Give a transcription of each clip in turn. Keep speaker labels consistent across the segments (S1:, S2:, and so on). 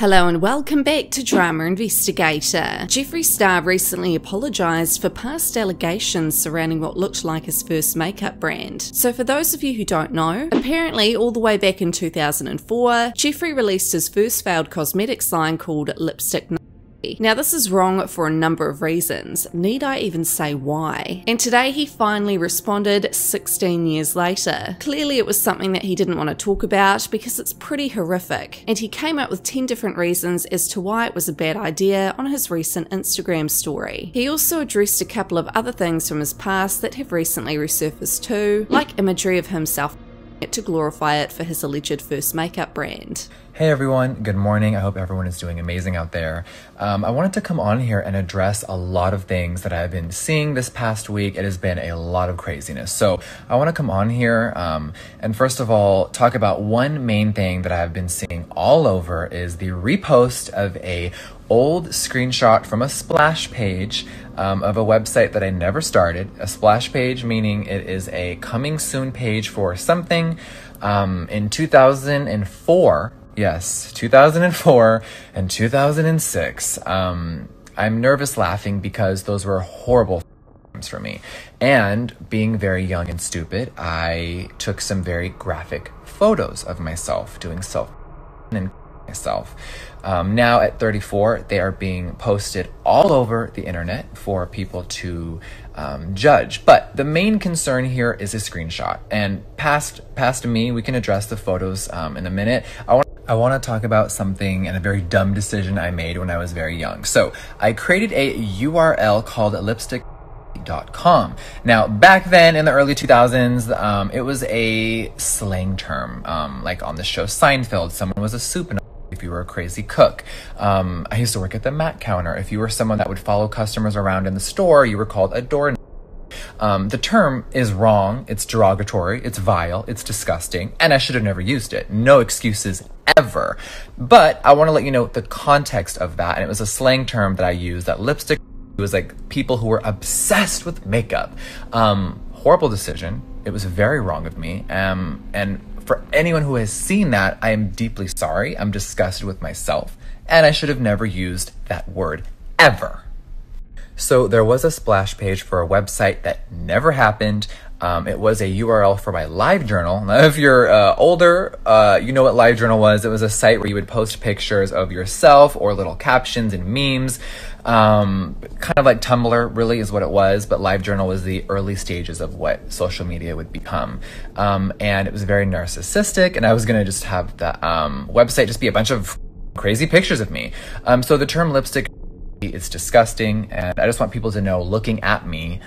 S1: Hello and welcome back to Drama Investigator. Jeffree Star recently apologised for past allegations surrounding what looked like his first makeup brand. So for those of you who don't know, apparently all the way back in 2004, Jeffree released his first failed cosmetics line called Lipstick. Now this is wrong for a number of reasons, need I even say why? And today he finally responded 16 years later. Clearly it was something that he didn't want to talk about because it's pretty horrific, and he came up with 10 different reasons as to why it was a bad idea on his recent Instagram story. He also addressed a couple of other things from his past that have recently resurfaced too, like imagery of himself to glorify it for his alleged first makeup brand.
S2: Hey everyone, good morning. I hope everyone is doing amazing out there. I wanted to come on here and address a lot of things that I've been seeing this past week. It has been a lot of craziness. So I want to come on here and first of all, talk about one main thing that I've been seeing all over is the repost of a old screenshot from a splash page of a website that I never started. A splash page meaning it is a coming soon page for something in 2004. Yes, 2004 and 2006. I'm nervous laughing because those were horrible times for me. And being very young and stupid, I took some very graphic photos of myself doing self and myself. Now at 34, they are being posted all over the internet for people to judge. But the main concern here is a screenshot. And past me, we can address the photos in a minute. I want to talk about something and a very dumb decision I made when I was very young. So I created a URL called lipstick.com. Now, back then in the early 2000s, it was a slang term. Like on the show Seinfeld, someone was a soup if you were a crazy cook. I used to work at the Mac counter. If you were someone that would follow customers around in the store, you were called a door. The term is wrong, it's derogatory, it's vile, it's disgusting, and I should have never used it. No excuses ever. But I want to let you know the context of that, and it was a slang term that I used, that lipstick was like people who were obsessed with makeup. Horrible decision. It was very wrong of me. And for anyone who has seen that, I am deeply sorry. I'm disgusted with myself, and I should have never used that word ever. So there was a splash page for a website that never happened. It was a URL for my LiveJournal. Now, if you're older, you know what LiveJournal was. It was a site where you would post pictures of yourself or little captions and memes. Kind of like Tumblr really is what it was, but LiveJournal was the early stages of what social media would become. And it was very narcissistic, and I was gonna just have the website just be a bunch of crazy pictures of me. So the term lipstick, it's disgusting, and I just want people to know, looking at me,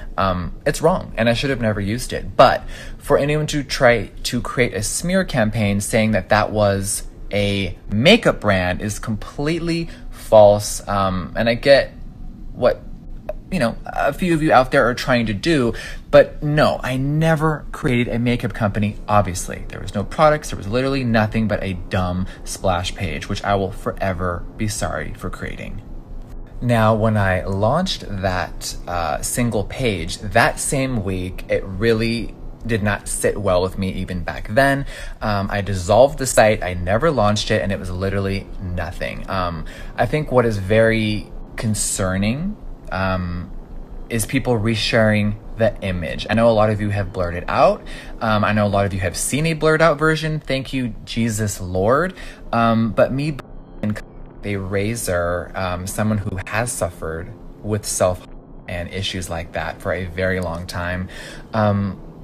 S2: it's wrong, and I should have never used it. But for anyone to try to create a smear campaign saying that that was a makeup brand is completely false. And I get what, you know, a few of you out there are trying to do, but no, I never created a makeup company, obviously. There was no products, there was literally nothing but a dumb splash page, which I will forever be sorry for creating. Now, when I launched that single page, that same week, it really did not sit well with me even back then. I dissolved the site, I never launched it, and it was literally nothing. I think what is very concerning is people resharing the image. I know a lot of you have blurred it out. I know a lot of you have seen a blurred out version. Thank you, Jesus Lord. But me, a razor, someone who has suffered with self and issues like that for a very long time.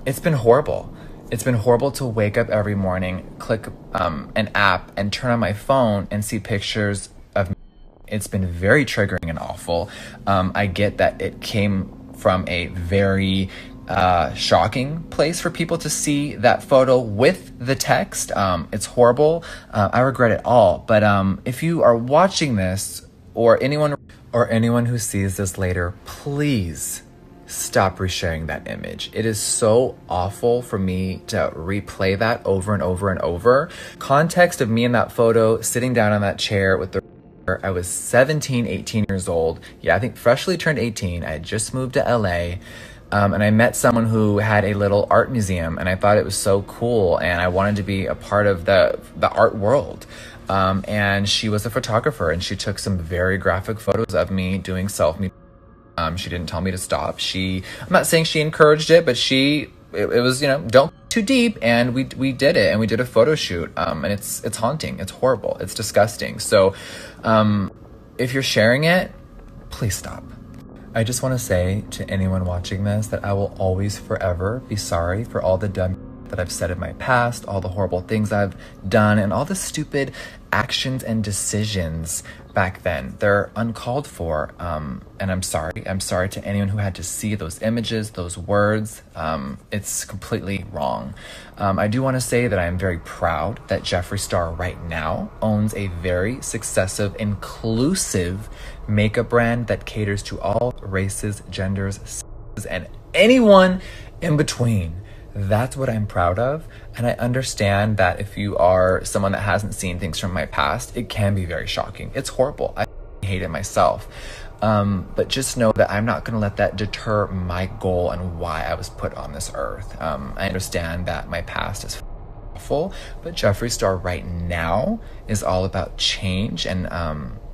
S2: It's been horrible. It's been horrible to wake up every morning, click an app, and turn on my phone and see pictures of me. It's been very triggering and awful. I get that it came from a very shocking place for people to see that photo with the text. It's horrible. I regret it all. But if you are watching this, or anyone who sees this later, please stop resharing that image. It is so awful for me to replay that over and over and over. Context of me in that photo, sitting down on that chair with the I was 17, 18 years old. Yeah, I think freshly turned 18. I had just moved to LA. And I met someone who had a little art museum, and I thought it was so cool, and I wanted to be a part of the art world. and she was a photographer, and she took some very graphic photos of me doing selfie. She didn't tell me to stop. I'm not saying she encouraged it, but it was, you know, don't go too deep, and we did it, and we did a photo shoot, and it's haunting, it's horrible, it's disgusting. So if you're sharing it, please stop. I just want to say to anyone watching this that I will always forever be sorry for all the dumb that I've said in my past, all the horrible things I've done, and all the stupid actions and decisions back then. They're uncalled for, and I'm sorry. I'm sorry to anyone who had to see those images, those words. It's completely wrong. I do want to say that I am very proud that Jeffree Star right now owns a very successive, inclusive makeup brand that caters to all races, genders, sexes, and anyone in between. That's what I'm proud of, and I understand that if you are someone that hasn't seen things from my past, it can be very shocking. It's horrible. I hate it myself. But just know that I'm not going to let that deter my goal and why I was put on this earth. I understand that my past is awful, but Jeffree Star right now is all about change, and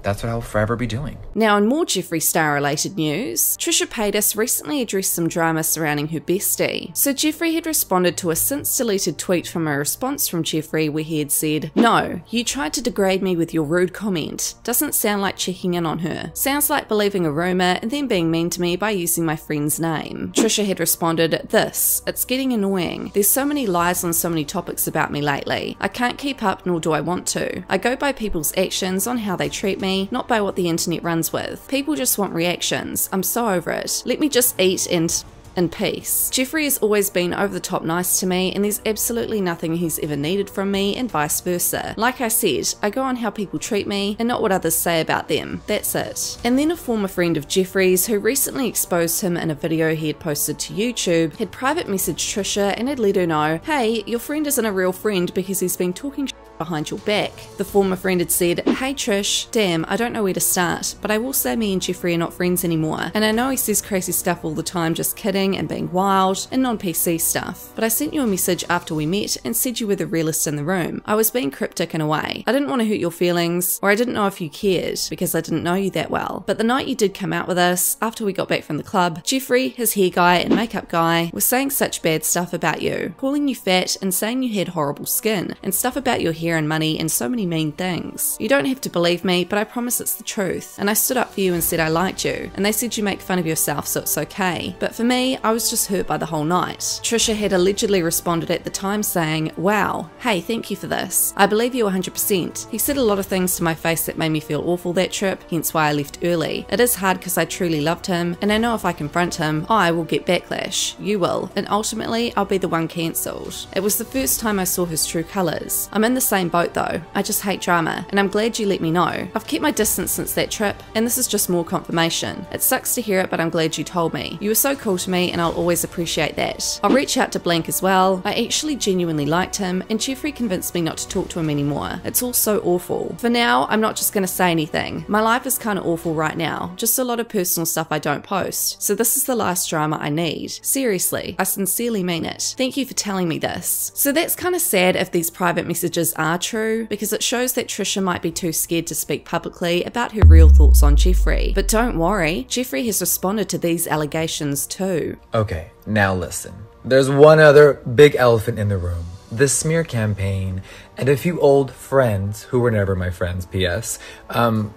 S2: that's what I'll forever be doing.
S1: Now, in more Jeffree Star related news, Trisha Paytas recently addressed some drama surrounding her bestie. So Jeffree had responded to a since deleted tweet from a response from Jeffree where he had said, "No, you tried to degrade me with your rude comment. Doesn't sound like checking in on her. Sounds like believing a rumor and then being mean to me by using my friend's name." Trisha had responded, "It's getting annoying. There's so many lies on so many topics about me lately. I can't keep up, nor do I want to. I go by people's actions on how they treat me, not by what the internet runs with. People just want reactions. I'm so over it. Let me just eat and in peace. Jeffree has always been over the top nice to me, and there's absolutely nothing he's ever needed from me, and vice versa. Like I said, I go on how people treat me and not what others say about them. That's it." And then a former friend of Jeffree's, who recently exposed him in a video he had posted to YouTube, had private messaged Trisha and had let her know, "Hey, your friend isn't a real friend because he's been talking behind your back." The former friend had said, "Hey Trish, damn, I don't know where to start, but I will say me and Jeffree are not friends anymore. And I know he says crazy stuff all the time, just kidding and being wild and non-PC stuff. But I sent you a message after we met and said you were the realist in the room. I was being cryptic in a way. I didn't want to hurt your feelings, or I didn't know if you cared because I didn't know you that well. But the night you did come out with us, after we got back from the club, Jeffree, his hair guy and makeup guy, was saying such bad stuff about you, calling you fat and saying you had horrible skin, and stuff about your hair and money and so many mean things. You don't have to believe me, but I promise it's the truth. And I stood up for you and said I liked you, and they said you make fun of yourself so it's okay. But for me, I was just hurt by the whole night." Trisha had allegedly responded at the time saying, "Wow, hey, thank you for this. I believe you 100%. He said a lot of things to my face that made me feel awful that trip, hence why I left early. It is hard because I truly loved him, and I know if I confront him, I will get backlash. You will, and ultimately I'll be the one cancelled. It was the first time I saw his true colours. I'm in the same boat though. I just hate drama, and I'm glad you let me know. I've kept my distance since that trip, and this is just more confirmation. It sucks to hear it, but I'm glad you told me. You were so cool to me, and I'll always appreciate that. I'll reach out to Blank as well. I actually genuinely liked him, and Jeffree convinced me not to talk to him anymore. It's all so awful. For now, I'm not just gonna say anything. My life is kinda awful right now. Just a lot of personal stuff I don't post. So this is the last drama I need. Seriously, I sincerely mean it. Thank you for telling me this." So that's kinda sad if these private messages are true, because it shows that Trisha might be too scared to speak publicly about her real thoughts on Jeffree. But don't worry, Jeffree has responded to these allegations too.
S2: Okay, now listen. There's one other big elephant in the room. The smear campaign, and a few old friends, who were never my friends, PS,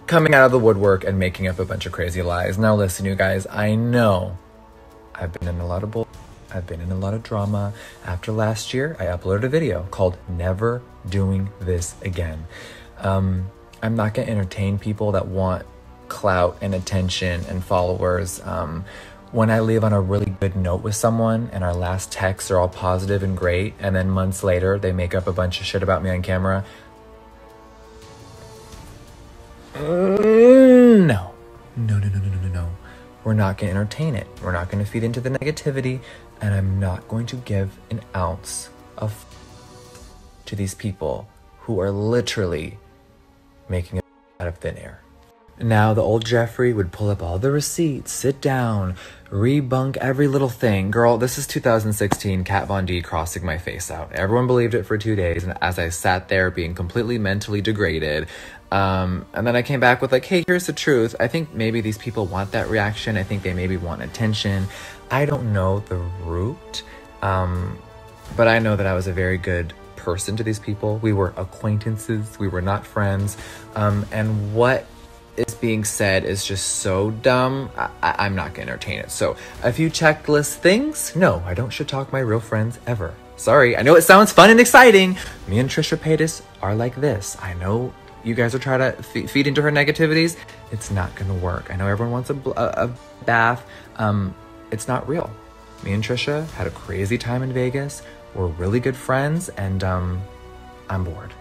S2: coming out of the woodwork and making up a bunch of crazy lies. Now listen, you guys, I know I've been in a lot of I've been in a lot of drama. After last year, I uploaded a video called Never Doing This Again. I'm not gonna entertain people that want clout and attention and followers. When I leave on a really good note with someone and our last texts are all positive and great, and then months later they make up a bunch of shit about me on camera. No. We're not gonna entertain it. We're not gonna feed into the negativity, and I'm not going to give an ounce of to these people who are literally making it out of thin air. Now, the old Jeffree would pull up all the receipts, sit down, rebunk every little thing. Girl, this is 2016, Kat Von D crossing my face out. Everyone believed it for 2 days, and as I sat there being completely mentally degraded, and then I came back with like, hey, here's the truth. I think maybe these people want that reaction. I think they maybe want attention. I don't know the root, but I know that I was a very good person to these people. We were acquaintances. We were not friends. And what is being said is just so dumb. I'm not gonna entertain it. So a few checklist things. No, I don't shit talk my real friends ever. Sorry, I know it sounds fun and exciting. Me and Trisha Paytas are like this. I know you guys are trying to feed into her negativities. It's not gonna work. I know everyone wants a bath. It's not real. Me and Trisha had a crazy time in Vegas. We're really good friends, and I'm bored.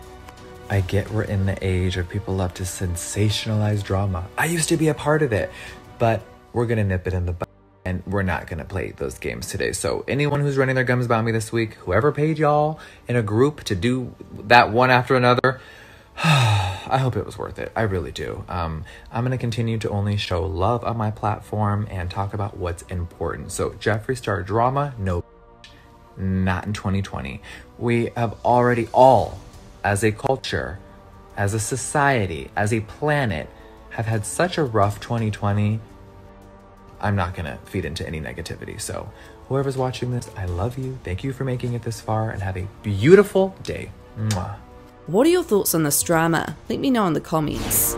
S2: I get we're in the age of people love to sensationalize drama. I used to be a part of it, but we're gonna nip it in the bud, and we're not gonna play those games today. So anyone who's running their gums about me this week, whoever paid y'all in a group to do that one after another, I hope it was worth it. I really do. I'm gonna continue to only show love on my platform and talk about what's important. So Jeffree Star drama, no, not in 2020. We have already all, as a culture, as a society, as a planet, have had such a rough 2020. I'm not gonna feed into any negativity. So whoever's watching this, I love you. Thank you for making it this far, and have a beautiful day. Mwah.
S1: What are your thoughts on this drama? Let me know in the comments.